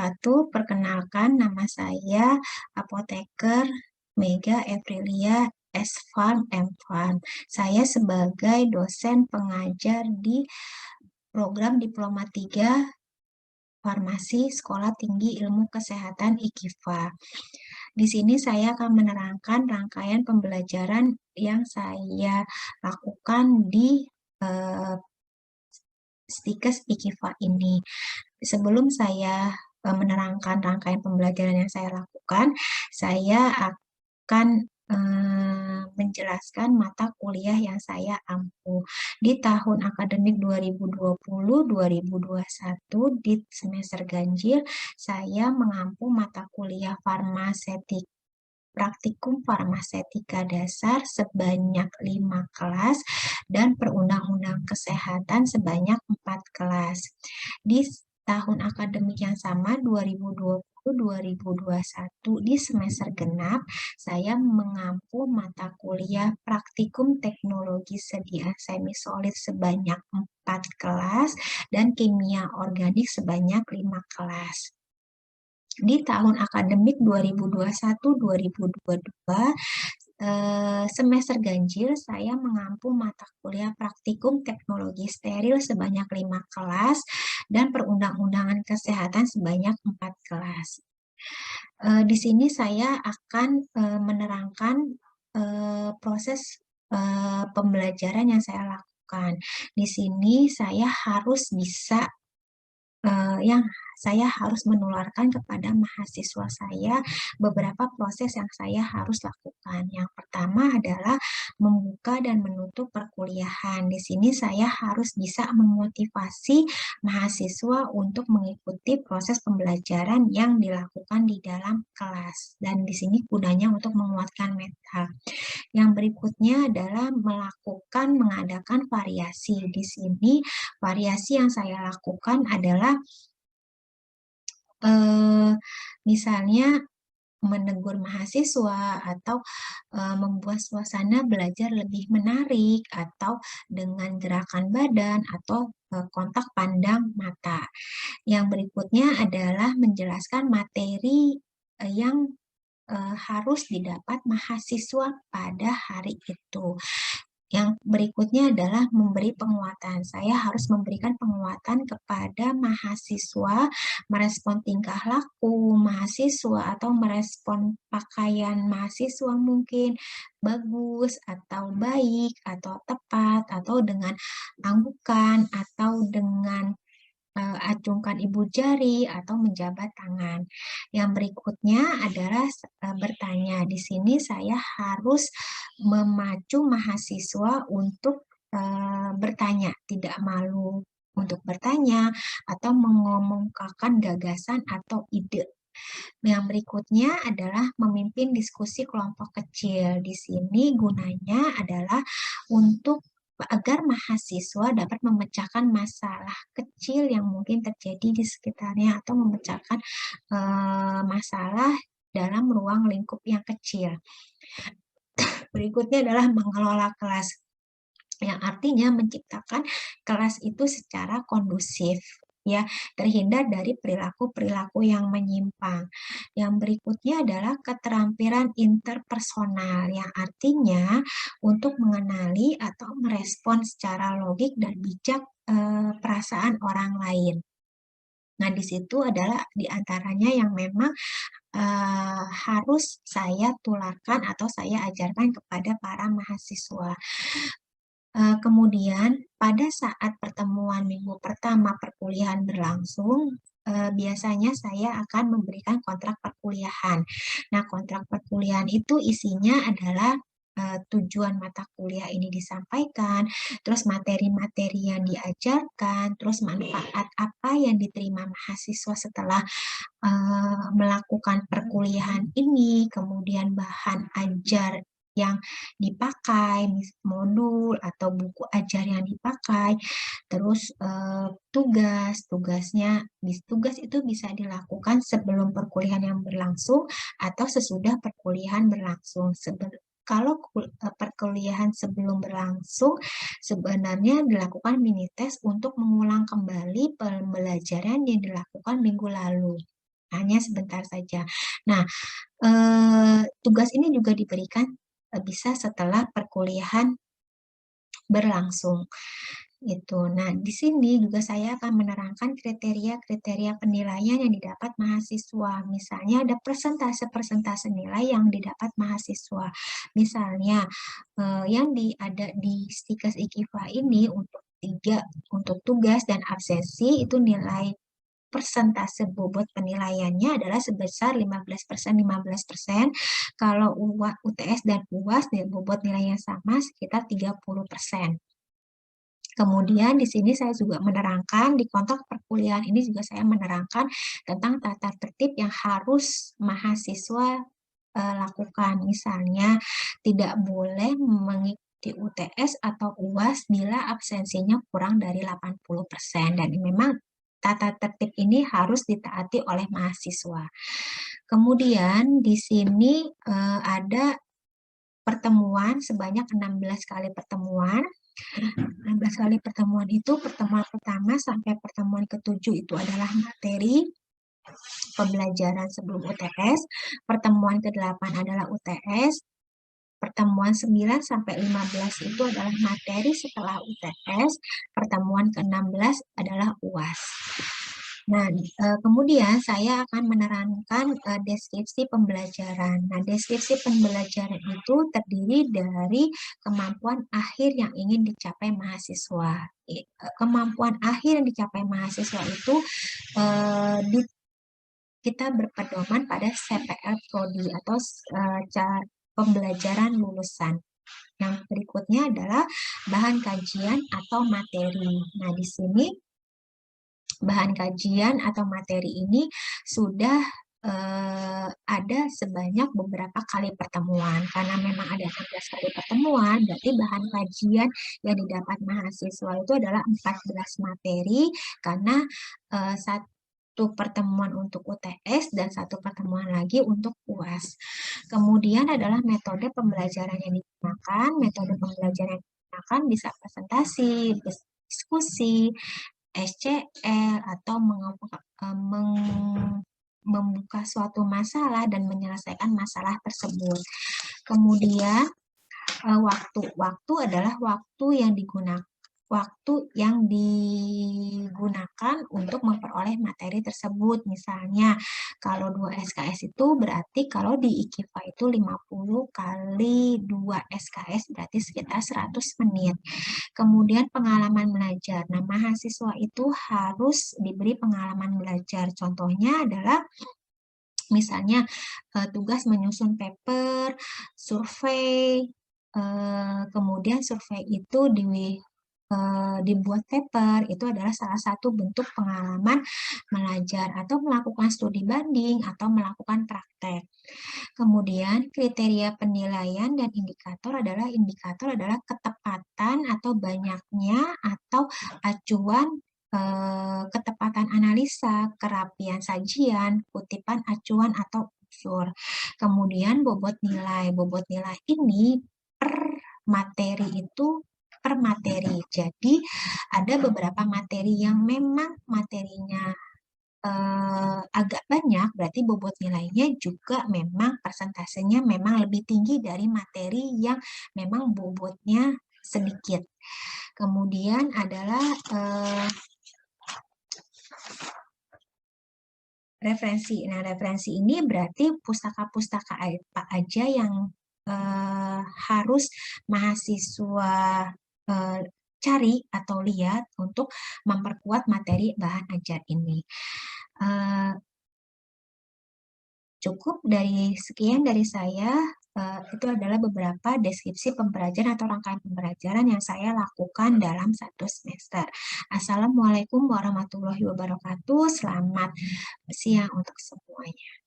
wabarakatuh. Perkenalkan, nama saya Apoteker Mega Evrilia S. Farm M. Farm. Saya sebagai dosen pengajar di program Diploma 3 Farmasi Sekolah Tinggi Ilmu Kesehatan IKIFA. Di sini saya akan menerangkan rangkaian pembelajaran yang saya lakukan di eh, Stikes IKIFA ini. Sebelum saya menerangkan rangkaian pembelajaran yang saya lakukan, saya akan menjelaskan mata kuliah yang saya ampu. Di tahun akademik 2020-2021 di semester ganjil, saya mengampu mata kuliah farmasetik praktikum farmasetika dasar sebanyak 5 kelas dan perundang-undang kesehatan sebanyak 4 kelas. Di tahun akademik yang sama 2020-2021 di semester genap, saya mengampu mata kuliah praktikum teknologi sedia semi solid sebanyak 4 kelas dan kimia organik sebanyak 5 kelas. Di tahun akademik 2021-2022 semester ganjil saya mengampu mata kuliah praktikum teknologi steril sebanyak 5 kelas dan perundang-undangan kesehatan sebanyak 4 kelas. Di sini saya akan menerangkan proses pembelajaran yang saya lakukan. Di sini saya harus bisa yang saya harus menularkan kepada mahasiswa saya beberapa proses yang saya harus lakukan. Yang pertama adalah membuka dan menutup perkuliahan. Di sini saya harus bisa memotivasi mahasiswa untuk mengikuti proses pembelajaran yang dilakukan di dalam kelas. Dan di sini gunanya untuk menguatkan mental. Yang berikutnya adalah mengadakan variasi. Di sini variasi yang saya lakukan adalah misalnya menegur mahasiswa atau membuat suasana belajar lebih menarik atau dengan gerakan badan atau kontak pandang mata. Yang berikutnya adalah menjelaskan materi yang harus didapat mahasiswa pada hari itu. Yang berikutnya adalah memberi penguatan. Saya harus memberikan penguatan kepada mahasiswa, merespon tingkah laku mahasiswa atau merespon pakaian mahasiswa mungkin bagus atau baik atau tepat atau dengan anggukan atau dengan acungkan ibu jari atau menjabat tangan. Yang berikutnya adalah bertanya. Di sini saya harus memacu mahasiswa untuk bertanya, tidak malu untuk bertanya atau mengomongkan gagasan atau ide. Yang berikutnya adalah memimpin diskusi kelompok kecil. Di sini gunanya adalah untuk agar mahasiswa dapat memecahkan masalah kecil yang mungkin terjadi di sekitarnya atau memecahkan masalah dalam ruang lingkup yang kecil. Berikutnya adalah mengelola kelas, yang artinya menciptakan kelas itu secara kondusif, ya, terhindar dari perilaku-perilaku yang menyimpang. Yang berikutnya adalah keterampilan interpersonal, yang artinya untuk mengenali atau merespon secara logik dan bijak perasaan orang lain. Nah, di situ adalah diantaranya yang memang harus saya tularkan atau saya ajarkan kepada para mahasiswa. Kemudian pada saat pertemuan minggu pertama perkuliahan berlangsung, biasanya saya akan memberikan kontrak perkuliahan. Nah, kontrak perkuliahan itu isinya adalah tujuan mata kuliah ini disampaikan, terus materi-materi yang diajarkan, terus manfaat apa yang diterima mahasiswa setelah melakukan perkuliahan ini, kemudian bahan ajar yang dipakai, modul atau buku ajar yang dipakai, terus tugas itu bisa dilakukan sebelum perkuliahan yang berlangsung atau sesudah perkuliahan berlangsung. Kalau perkuliahan sebelum berlangsung, sebenarnya dilakukan mini tes untuk mengulang kembali pembelajaran yang dilakukan minggu lalu. hanya sebentar saja. Nah, tugas ini juga diberikan bisa setelah perkuliahan berlangsung gitu. Nah, di sini juga saya akan menerangkan kriteria-kriteria penilaian yang didapat mahasiswa. Misalnya ada persentase-persentase nilai yang didapat mahasiswa. Misalnya yang ada di Stikes IKIFA ini untuk tugas dan absensi itu nilai persentase bobot penilaiannya adalah sebesar 15%, 15%. Kalau UTS dan UAS bobot nilainya sama sekitar 30%. Kemudian di sini saya juga menerangkan di kontrak perkuliahan ini juga saya menerangkan tentang tata tertib yang harus mahasiswa lakukan. Misalnya tidak boleh mengikuti UTS atau UAS bila absensinya kurang dari 80% dan memang tata tertib ini harus ditaati oleh mahasiswa. Kemudian di sini ada pertemuan sebanyak 16 kali pertemuan. 16 kali pertemuan itu pertemuan pertama sampai pertemuan ke-7 itu adalah materi pembelajaran sebelum UTS, pertemuan ke-8 adalah UTS, pertemuan 9 sampai 15 itu adalah materi setelah UTS, pertemuan ke-16 adalah UAS. Nah, kemudian saya akan menerangkan deskripsi pembelajaran. Nah, deskripsi pembelajaran itu terdiri dari kemampuan akhir yang ingin dicapai mahasiswa. Kemampuan akhir yang dicapai mahasiswa itu kita berpedoman pada CPL Prodi atau pembelajaran lulusan. Yang berikutnya adalah bahan kajian atau materi. Nah, di sini bahan kajian atau materi ini sudah ada sebanyak beberapa kali pertemuan. Karena memang ada 16 kali pertemuan, berarti bahan kajian yang didapat mahasiswa itu adalah 14 materi, karena satu pertemuan untuk UTS dan satu pertemuan lagi untuk UAS. Kemudian adalah metode pembelajaran yang digunakan. Metode pembelajaran yang digunakan bisa presentasi, diskusi, SCL, atau membuka suatu masalah dan menyelesaikan masalah tersebut. Kemudian waktu adalah waktu yang digunakan untuk memperoleh materi tersebut. Misalnya, kalau 2 SKS itu berarti kalau di IKIFA itu 50 kali 2 SKS berarti sekitar 100 menit. Kemudian pengalaman belajar. Nah, mahasiswa itu harus diberi pengalaman belajar. Contohnya adalah misalnya tugas menyusun paper, survei, kemudian survei itu dibuat paper, itu adalah salah satu bentuk pengalaman belajar atau melakukan studi banding atau melakukan praktek. Kemudian kriteria penilaian dan indikator adalah ketepatan atau banyaknya atau acuan ketepatan analisa, kerapian sajian, kutipan acuan atau unsur. Kemudian bobot nilai. Bobot nilai ini per materi itu per materi. Jadi ada beberapa materi yang memang materinya agak banyak, berarti bobot nilainya juga memang persentasenya memang lebih tinggi dari materi yang memang bobotnya sedikit. Kemudian adalah referensi. Nah, referensi ini berarti pustaka-pustaka apa aja yang harus mahasiswa cari atau lihat untuk memperkuat materi bahan ajar ini. Cukup sekian dari saya. Itu adalah beberapa deskripsi pembelajaran atau rangkaian pembelajaran yang saya lakukan dalam satu semester. Assalamualaikum warahmatullahi wabarakatuh. Selamat siang untuk semuanya.